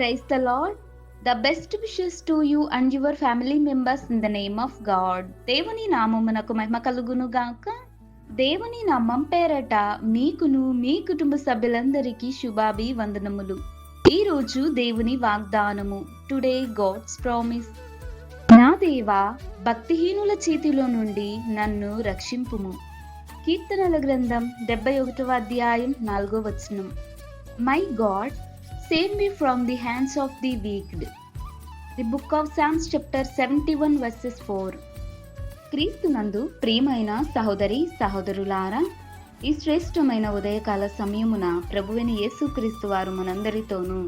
Praise the Lord. The best wishes to you and your family members in the name of God. దేవుని నామమునకు మహిమ కలుగును గాక. దేవుని నామం పేరట మీకును మీ కుటుంబ సభ్యులందరికీ శుభాభివందనములు. ఈ రోజు దేవుని వాగ్దానము. Today God's promise. నా దేవా, భక్తిహీనుల చేతిలో నుండి నన్ను రక్షింపుము. కీర్తనల గ్రంథం 71వ అధ్యాయం 4వ వచనం. My God, save me from the hands of the wicked. The book of Psalms chapter 71 verses 4. క్రీస్తునందు ప్రియమైన సహోదరి సహోదరులారా, ఈ శ్రేష్టమైన ఉదయకాల సమయమున ప్రభువైన యేసుక్రీస్తు వారు మనందరితోనూ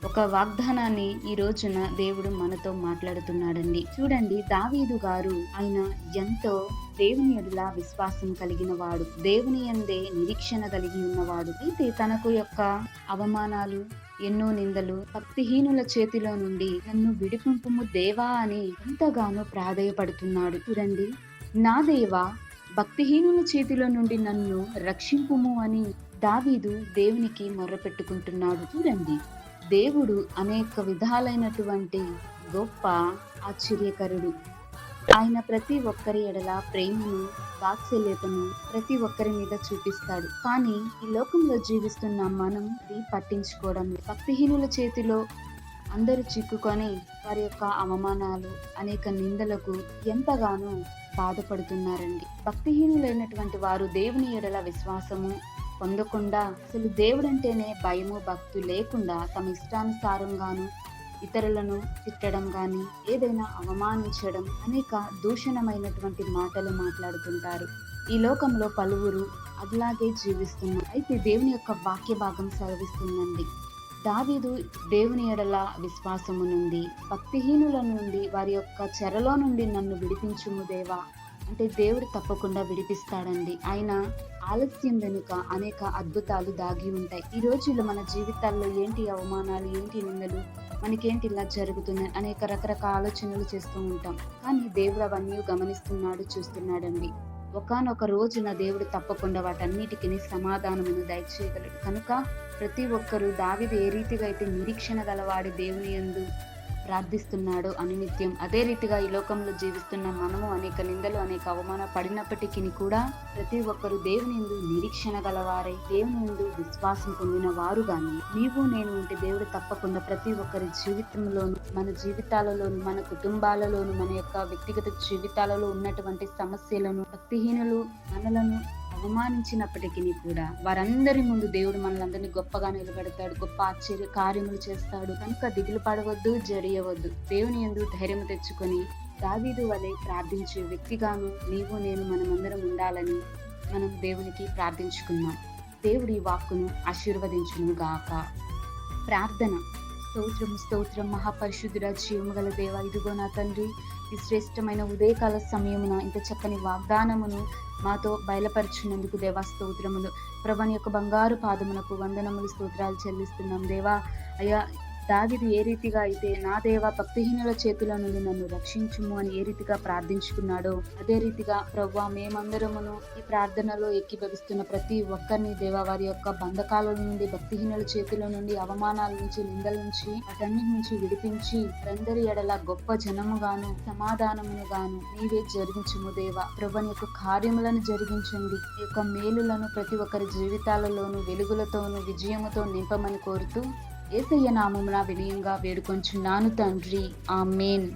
ఒక వాగ్దానాన్ని ఈ రోజున దేవుడు మనతో మాట్లాడుతున్నాడండి. చూడండి, దావీదు గారు ఆయన ఎంతో దేవుని ఎడల విశ్వాసం కలిగిన వాడు, దేవుని యందే నిరీక్షణ కలిగి ఉన్నవాడు. అయితే తనకు యొక్క అవమానాలు, ఎన్నో నిందలు, భక్తిహీనుల చేతిలో నుండి నన్ను విడిపింపుము దేవా అని ఎంతగానో ప్రాధేయపడుతున్నాడు. చూడండి, నా దేవా, భక్తిహీనుల చేతిలో నుండి నన్ను రక్షింపుము అని దావీదు దేవునికి మొర్రపెట్టుకుంటున్నాడు. చూడండి, దేవుడు అనేక విధాలైనటువంటి గొప్ప ఆశ్చర్యకరుడు. ఆయన ప్రతి ఒక్కరి ఎడల ప్రేమను, వాత్సల్యతను ప్రతి ఒక్కరి మీద చూపిస్తాడు. కానీ ఈ లోకంలో జీవిస్తున్న మనం ఇది పట్టించుకోవడం. భక్తిహీనుల చేతిలో అందరూ చిక్కుకొని వారి యొక్క అవమానాలు, అనేక నిందలకు ఎంతగానో బాధపడుతున్నారండి. భక్తిహీనులైనటువంటి వారు దేవుని ఎడల విశ్వాసము పొందకుండా, అసలు దేవుడంటేనే భయము, భక్తి లేకుండా తమ ఇష్టానుసారంగాను ఇతరులను తిట్టడం కానీ, ఏదైనా అవమానించడం, అనేక దూషణమైనటువంటి మాటలు మాట్లాడుతుంటారు. ఈ లోకంలో పలువురు అలాగే జీవిస్తున్నారు. అయితే దేవుని యొక్క వాక్య భాగం సెలవిస్తుందండి, దావీదు దేవుని ఎడల విశ్వాసము నుండి, భక్తిహీనుల నుండి, వారి యొక్క చెరలో నుండి నన్ను విడిపించుము దేవా అంటే దేవుడు తప్పకుండా విడిపిస్తాడండి. ఆయన ఆలస్యం వెనుక అనేక అద్భుతాలు దాగి ఉంటాయి. ఈ రోజుల్లో మన జీవితాల్లో ఏంటి అవమానాలు, ఏంటి నిందలు, మనకేంటి ఇలా జరుగుతున్నాయి, అనేక రకరకాల ఆలోచనలు చేస్తూ ఉంటాం. కానీ దేవుడు అవన్నీ గమనిస్తున్నాడు, చూస్తున్నాడండి. ఒకానొక రోజున దేవుడు తప్పకుండా వాటన్నిటికీ సమాధానమును దయచేయగలడు. కనుక ప్రతి ఒక్కరూ దావీదు ఏ రీతిగా అయితే నిరీక్షణ గలవాడి దేవుని యందు ప్రార్థిస్తున్నాడో అనునిత్యం, అదే రీతిగా ఈ లోకంలో జీవిస్తున్న మనము అనేక నిందలు, అనేక అవమాన పడినప్పటికీ కూడా ప్రతి ఒక్కరు దేవుని యందు నిరీక్షణ గలవారై, దేవుని యందు విశ్వాసం పొందిన వారు గాని నీవు నేను ఉంటే దేవుడు తప్పకుండా ప్రతి ఒక్కరి జీవితంలోను, మన జీవితాలలోను, మన కుటుంబాలలోను, మన యొక్క వ్యక్తిగత జీవితాలలో ఉన్నటువంటి సమస్యలను, భక్తిహీనులు మనలను అవమానించినప్పటికీ కూడా వారందరి ముందు దేవుడు మనలందరినీ గొప్పగా నిలబెడతాడు, గొప్ప ఆశ్చర్య కార్యములు చేస్తాడు. కనుక దిగులు పడవద్దు, జడియవద్దు. దేవుని యందు ధైర్యం తెచ్చుకొని దావీదు వలె ప్రార్థించే వ్యక్తిగాను నీవు నేను మనమందరం ఉండాలని మనం దేవునికి ప్రార్థించుకున్నాం. దేవుడి ఈ వాక్కును ఆశీర్వదించును గాక. ప్రార్థన. స్తోత్రం, స్తోత్రం మహాపరిశుద్ధుడ, జీవము గల దేవ, ఇదిగో నా తండ్రి, ఈ శ్రేష్టమైన ఉదయకాల సమయమున ఇంత చక్కని వాగ్దానమును మాతో బయలుపరిచినందుకు దేవా స్తోత్రములు. ప్రభుని యొక్క బంగారు పాదమునకు వందనములు, స్తోత్రాలు చెల్లిస్తున్నాం దేవా. అయ్యా, దావీదు ఏ రీతిగా అయితే నా దేవా భక్తిహీనుల చేతుల నుండి నన్ను రక్షించుము అని ఏ రీతిగా ప్రార్థించుకున్నాడో, అదే రీతిగా ప్రభువా మేమందరమును ఈ ప్రార్థనలో ఎక్కిభవిస్తున్న ప్రతి ఒక్కరిని దేవా వారి యొక్క బంధకాల నుండి, భక్తిహీనుల చేతుల నుండి, అవమానాల నుంచి, నిందల నుంచి, వాటన్నిటి నుంచి విడిపించి అందరి ఎడల గొప్ప జనముగాను, సమాధానమును గాను నీవే జరిగించుము దేవా. ప్రభుని యొక్క కార్యములను జరిగించండి. ఈ యొక్క మేలులను ప్రతి ఒక్కరి జీవితాలలోను వెలుగులతోను, విజయముతో నింపమని కోరుతూ యేసయ్య నామమున వినయంగా వేడుకొంచున్నాను తండ్రి. ఆమేన్.